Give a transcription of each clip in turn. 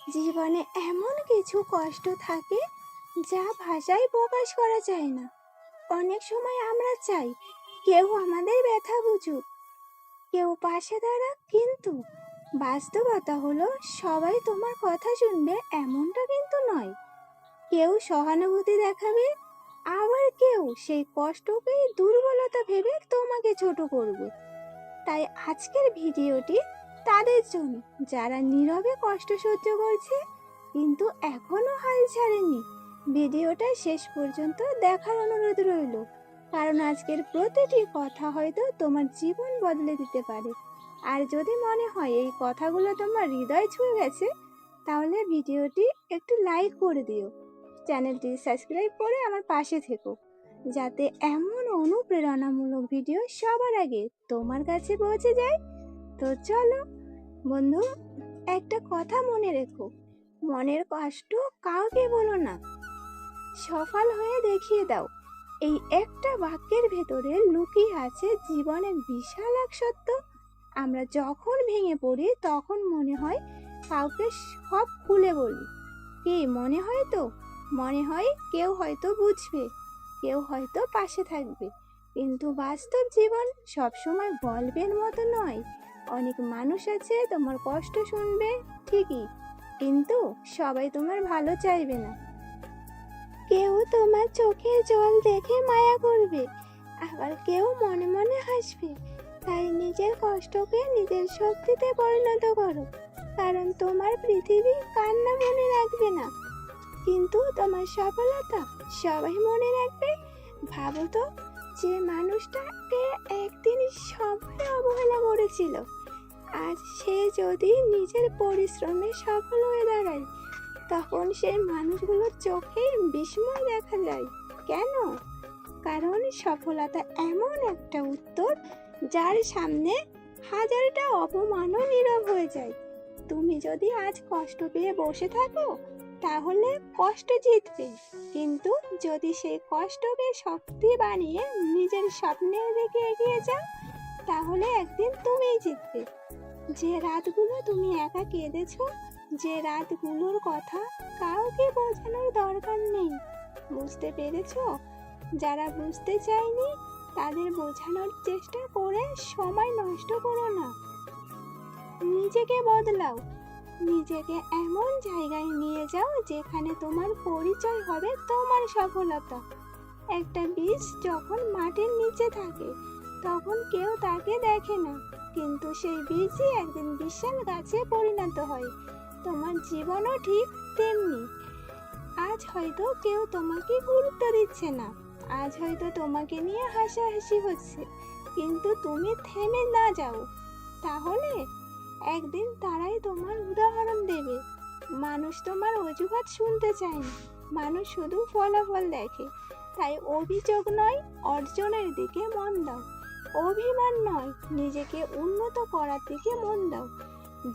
জীবনে এমন কিছু কষ্ট থাকে যা ভাষায় প্রকাশ করা যায় না। অনেক সময় আমরা চাই কেউ আমাদের ব্যথা বুঝুক, কেউ পাশে দাঁড়াক, কিন্তু বাস্তবতা হলো সবাই তোমার কথা শুনবে এমনটা কিন্তু নয়। কেউ সহানুভূতি দেখাবে, আবার কেউ সেই কষ্টকেই দুর্বলতা ভেবে তোমাকে ছোট করবে। তাই আজকের ভিডিওটি তাদের জন্য যারা নীরবে কষ্ট সহ্য করছে কিন্তু এখনো হাল ছাড়েনি। ভিডিওটা শেষ পর্যন্ত দেখার অনুরোধ রইল, কারণ আজকের প্রতিটি কথা হয়তো তোমার জীবন বদলে দিতে পারে। আর যদি মনে হয় এই কথাগুলো তোমার হৃদয় ছুঁয়ে গেছে, তাহলে ভিডিওটি একটু লাইক করে দিও, চ্যানেলটি সাবস্ক্রাইব করে আমার পাশে থেকো, যাতে এমন অনুপ্রেরণামূলক ভিডিও সবার আগে তোমার কাছে পৌঁছে যায়। তো চলো বন্ধু, একটা কথা মনে রেখো, মনের কষ্ট কাউকে বলো না, সফল হয়ে দেখিয়ে দাও। এই একটা বাক্যের ভেতরে লুকিয়ে আছে জীবনের বিশাল এক সত্য। আমরা যখন ভেঙে পড়ি তখন মনে হয় কাউকে সব খুলে বলি, কি মনে হয়? তো মনে হয় কেউ হয়তো বুঝবে, কেউ হয়তো পাশে থাকবে, কিন্তু বাস্তব জীবন সবসময় গল্পের মতো নয়। অনেক মানুষ আছে তোমার কষ্ট শুনবে ঠিকই, কিন্তু সবাই তোমার ভালো চাইবে না। কেউ তোমার চোখের জল দেখে মায়া করবে, আবার কেউ মনে মনে হাসবে। তাই নিজের কষ্টকে নিজের শক্তিতে পরিণত করো, কারণ তোমার পৃথিবী কান্না মনে রাখবে না, কিন্তু তোমার সফলতা সবাই মনে রাখবে। ভাবো তো, যে মানুষটাকে একদিন সবাই অবহেলা করেছিল, আজ সে যদি নিজের পরিশ্রমে সফল হয়ে দাঁড়ায়, তখন সেই মানুষগুলোর চোখে বিস্ময় দেখা যায়। কেন? কারণ সফলতা এমন একটা উত্তর যার সামনে হাজারটা অপমানও নীরব হয়ে যায়। তুমি যদি আজ কষ্ট পেয়ে বসে থাকো, তাহলে কষ্ট জিতবে, কিন্তু যদি সেই কষ্টকে শক্তি বানিয়ে নিজের স্বপ্নের দিকে এগিয়ে যাও, তাহলে একদিন তুমিই জিতবে। যে রাতগুলো তুমি একা কেঁদেছো, যে রাতগুলোর কথা কাউকে বোঝানোর দরকার নেই, বুঝতে পেরেছো? যারা বুঝতে চায়নি তাদের বোঝানোর চেষ্টা করে সময় নষ্ট করো না। নিজেকে বদলাও, নিজেকে এমন জায়গায় নিয়ে যাও যেখানে তোমার পরিচয় হবে তোমার সফলতা। একটা বীজ যখন মাটির নিচে থাকে তখন কেউ তাকে দেখে না, কিন্তু সেই বীজই একদিন বিশাল গাছে পরিণত হয়। তোমার জীবনও ঠিক তেমনি। আজ হয়তো কেউ তোমাকে গুরুত্ব দিচ্ছে না, আজ হয়তো তোমাকে নিয়ে হাসাহাসি হচ্ছে, কিন্তু তুমি থেমে না যাও, তাহলে একদিন তারাই তোমার উদাহরণ দেবে। মানুষ তোমার অজুহাত শুনতে চায় না, মানুষ শুধু ফলাফল দেখে। তাই অভিযোগ নয়, অর্জনের দিকে মন দাও। অভিমান নয়, নিজেকে উন্নত করার দিকে মন দাও।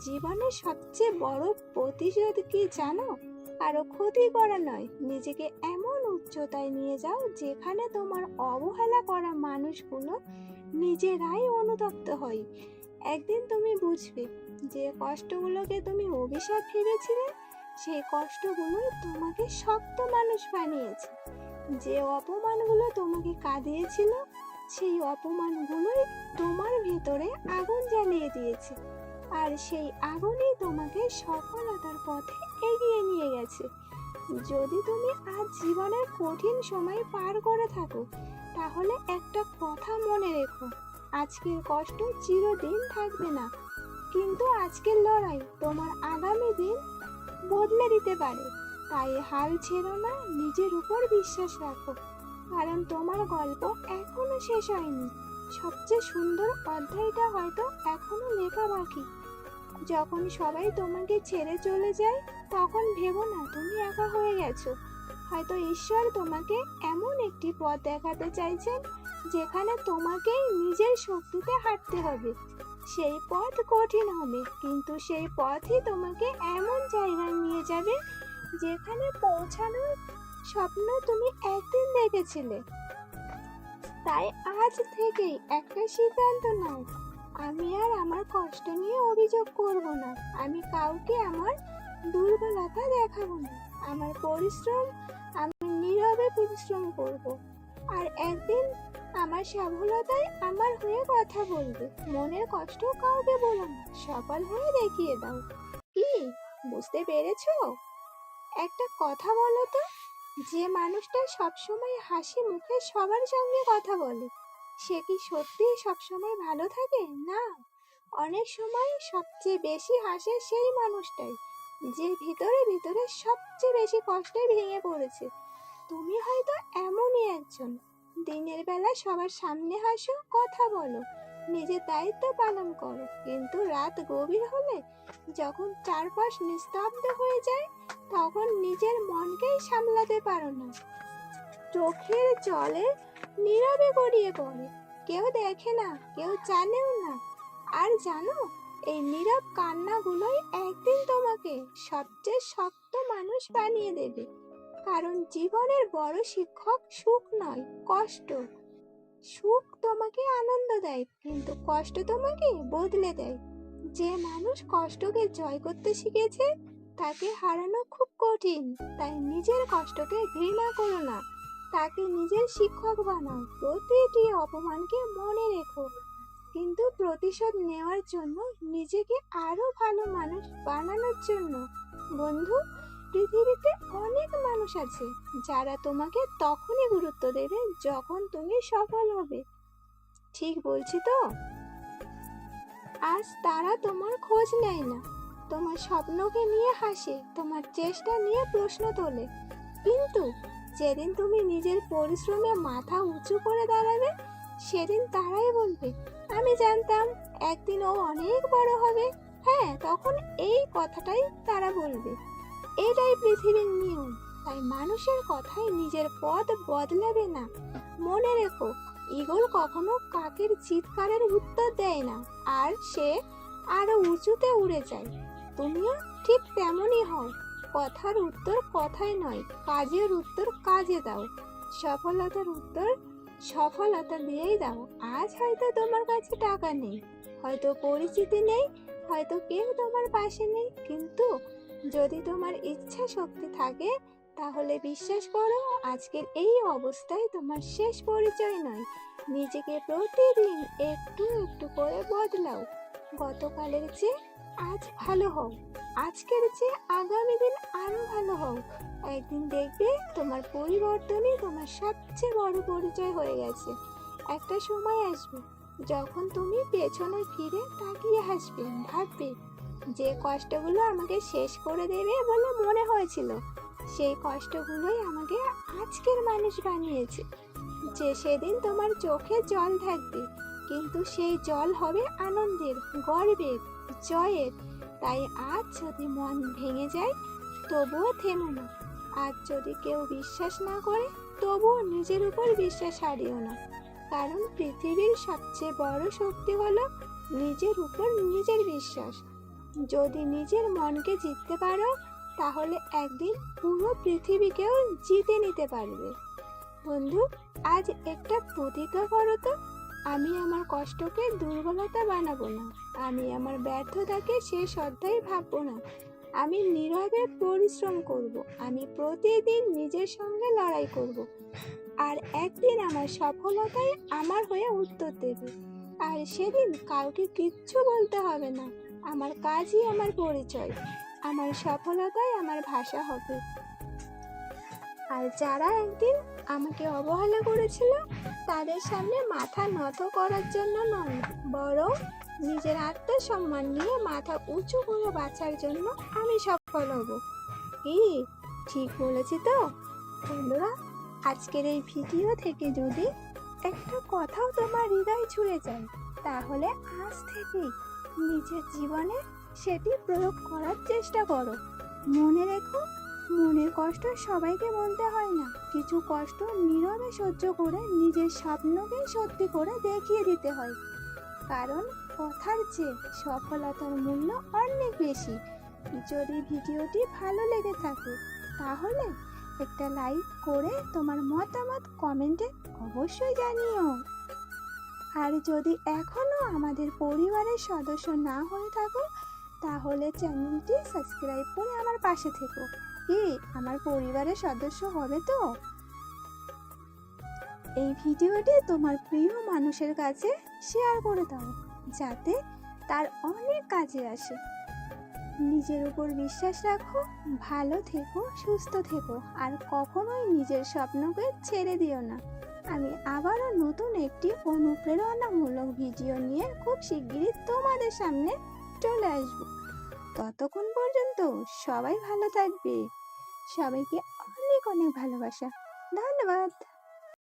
জীবনের সবচেয়ে বড় প্রতিশোধ কি জানো? কারো ক্ষতি করা নয়, নিজেকে এমন উচ্চতায় নিয়ে যাও যেখানে তোমার অবহেলা করা মানুষগুলো নিজেরাই অনুতপ্ত হয়। একদিন তুমি বুঝবে যে কষ্টগুলোকে তুমি অভিশাপ ভেবেছিলে, সেই কষ্টগুলোই তোমাকে শক্ত মানুষ বানিয়েছে। যে অপমানগুলো তোমাকে কাঁদিয়েছিল, সেই অপমানগুলোই তোমার ভেতরে আগুন জ্বালিয়ে দিয়েছে, আর সেই আগুনই তোমাকে সফলতার পথে এগিয়ে নিয়ে গেছে। যদি তুমি আজ জীবনের কঠিন সময় পার করে থাকো, তাহলে একটা কথা মনে রেখো, আজকের কষ্ট চিরদিন থাকবে না, কিন্তু আজকের লড়াই তোমার আগামী দিন বদলে দিতে পারে। তাই হাল ছেড়ো না, নিজের উপর বিশ্বাস রাখো, কারণ তোমার গল্প এখনো শেষ হয়নি। সবচেয়ে সুন্দর অধ্যায়টা হয়তো এখনো লেখা বাকি। যখন সবাই তোমাকে ছেড়ে চলে যায়, তখন ভেবো না তুমি একা হয়ে গেছো। হয়তো ঈশ্বর তোমাকে এমন একটি পথ দেখাতে চাইছেন যেখানে তোমাকেই নিজের শক্তিতে হাঁটতে হবে। সেই পথ কঠিন হবে, কিন্তু সেই পথই তোমাকে এমন জায়গায় নিয়ে যাবে যেখানে পৌঁছানোর স্বপ্ন তুমি একদিন দেখেছিলে। তাই আজ থেকেই একটা সিদ্ধান্ত নাও, আমি আর আমার কষ্ট নিয়ে অভিযোগ করব না, আমি কাউকে আমার দুর্বলতা দেখাবো না। আমার পরিশ্রম, আমি নীরবে পরিশ্রম করব। আর একদিন আমার সফলতায় আমার হয়ে কথা বলবে। মনের কষ্ট কাউকে বলো না, সফল হয়ে দেখিয়ে দাও। কি বুঝতে পেরেছো? একটা কথা বলো তো, যে মানুষটা সবসময় হাসি মুখে সবার সঙ্গে কথা বলে, সে কি সত্যি সবসময় ভালো থাকে? না, অনেক সময় সবচেয়ে বেশি হাসে সেই মানুষটাই, যে ভিতরে ভিতরে সবচেয়ে বেশি কষ্টে ভেঙে পড়েছে। তুমি হয়তো এমনই একজন। দিনের বেলা সবার সামনে হাসো, কথা বলো, নিজের দায়িত্ব পালন করো, কিন্তু রাত গভীর হলে, যখন চারপাশ নিস্তব্ধ হয়ে যায়, তখন নিজের মনকেই সামলাতে পারো না। চোখের জলে নীরবে গড়িয়ে পড়ে, কেউ দেখে না, কেউ জানেও না। আর জানো, এই নীরব কান্নাগুলোই একদিন তোমাকে সবচেয়ে শক্ত মানুষ বানিয়ে দেবে। কারণ জীবনের বড় শিক্ষক সুখ নয়, কষ্ট। সুখ তোমাকে আনন্দ দেয়, কিন্তু কষ্ট তোমাকে বদলে দেয়। যে মানুষ কষ্টকে জয় করতে শিখেছে, তাকে হারানো খুব কঠিন। তাই নিজের কষ্টকে ঘৃণা করো না, তাকে নিজের শিক্ষক বানাও। প্রতিটি অপমানকে মনে রেখো, কিন্তু প্রতিশোধ নেওয়ার জন্য, নিজেকে আরো ভালো মানুষ বানানোর জন্য। বন্ধু, পৃথিবীতে অনেক মানুষ আছে যারা তোমাকে তখনই গুরুত্ব দেবে যখন তুমি সফল হবে। ঠিক বলছি তো? আজ তারা তোমার খোঁজ নেয় না, তোমার স্বপ্নকে নিয়ে হাসে, তোমার চেষ্টা নিয়ে প্রশ্ন তোলে। কিন্তু যেদিন তুমি নিজের পরিশ্রমে মাথা উঁচু করে দাঁড়াবে, সেদিন তারাই বলবে, আমি জানতাম একদিন ও অনেক বড় হবে। হ্যাঁ, তখন এই কথাটাই তারা বলবে। এটাই পৃথিবীর নিয়ম। তাই মানুষের কথায় নিজের পথ বদলাবে না। মনে রেখো, ঈগল কখনো কাকের চিৎকারের উত্তর দেয় না, আর সে আরো উঁচুতে উড়ে যায়। তুমিও ঠিক তেমনই হও। কথার উত্তর কথায় নয়, কাজের উত্তর কাজে দাও। সফলতার উত্তর সফলতা দিয়েই দাও। আজ হয়তো তোমার কাছে টাকা নেই, হয়তো পরিচিতি নেই, হয়তো কেউ তোমার পাশে নেই, কিন্তু যদি তোমার ইচ্ছা শক্তি থাকে, তাহলে বিশ্বাস করো, আজকের এই অবস্থায় তোমার শেষ পরিচয় নয়। নিজেকে প্রতিদিন একটু একটু করে বদলাও। গতকালের চেয়ে আজ ভালো হও, আজকের চেয়ে আগামী দিন আরো ভালো হও। একদিন দেখবে তোমার পরিবর্তনই তোমার সবচেয়ে বড় পরিচয় হয়ে গেছে। একটা সময় আসবে যখন তুমি পেছনে ফিরে তাকিয়ে হাসবে, ভাববে, যে কষ্টগুলো আমাকে শেষ করে দেবে বলে মনে হয়েছিল, সেই কষ্টগুলোই আমাকে আজকের মানুষ বানিয়েছে। যে সেদিন তোমার চোখে জল থাকবে, কিন্তু সেই জল হবে আনন্দের, গর্বের, জয়ের। তাই আজ যদি মন ভেঙে যায়, তবুও থেমো না। আজ যদি কেউ বিশ্বাস না করে, তবুও নিজের উপর বিশ্বাস হারিও না। কারণ পৃথিবীর সবচেয়ে বড় শক্তি হলো নিজের উপর নিজের বিশ্বাস। যদি নিজের মনকে জিততে পারো, তাহলে একদিন পুরো পৃথিবীকেও জিতে নিতে পারবে। বন্ধু, আজ একটা প্রতিজ্ঞা করো তো, আমি আমার কষ্টকে দুর্বলতা বানাবো না, আমি আমার ব্যর্থতাকে শেষ অধ্যায় ভাববো না, আমি নীরবে পরিশ্রম করব, আমি প্রতিদিন নিজের সঙ্গে লড়াই করব। আর একদিন আমার সফলতাই আমার হয়ে উত্তর দেবে। আর সেদিন কাউকে কিচ্ছু বলতে হবে না। আমার কাজই আমার পরিচয়, আমার সফলতাই আমার ভাষা হবে। আর যারা একদিন আমাকে অবহেলা করেছিল, তাদের সামনে মাথা নত করার জন্য নয়, বরং নিজের আত্মসম্মান নিয়ে মাথা উঁচু করে বাঁচার জন্য আমি সফল হব। কি ঠিক বলেছি তো? বন্ধুরা, আজকের এই ভিডিও থেকে যদি একটা কথাও তোমার হৃদয় ছুঁয়ে যায়, তাহলে আজ থেকেই নিজের জীবনে সেটি প্রয়োগ করার চেষ্টা করো। মনে রেখো, মনের কষ্ট সবাইকে বলতে হয় না। কিছু কষ্ট নীরবে সহ্য করে নিজের স্বপ্নকে সত্যি করে দেখিয়ে দিতে হয়। কারণ কথার চেয়ে সফলতার মূল্য অনেক বেশি। যদি ভিডিওটি ভালো লেগে থাকে, তাহলে একটা লাইক করে তোমার মতামত কমেন্টে অবশ্যই জানিও। আর যদি এখনো আমাদের পরিবারের সদস্য না হয়ে থাকো, তাহলে চ্যানেলটি সাবস্ক্রাইব করে আমার পাশে থেকো। কি আমার পরিবারের সদস্য হবে তো? এই ভিডিওটি তোমার প্রিয় মানুষের কাছে শেয়ার করে দাও, যাতে তার অনেক কাজে আসে। নিজের উপর বিশ্বাস রাখো, ভালো থেকো, সুস্থ থেকো, আর কখনোই নিজের স্বপ্নকে ছেড়ে দিও না। আমি আবারও নতুন একটি অনুপ্রেরণামূলক ভিডিও নিয়ে খুব শিগগিরই তোমাদের সামনে চলে আসবো। ততক্ষণ পর্যন্ত সবাই ভালো থাকবে। সবাইকে অনেক অনেক ভালোবাসা। ধন্যবাদ।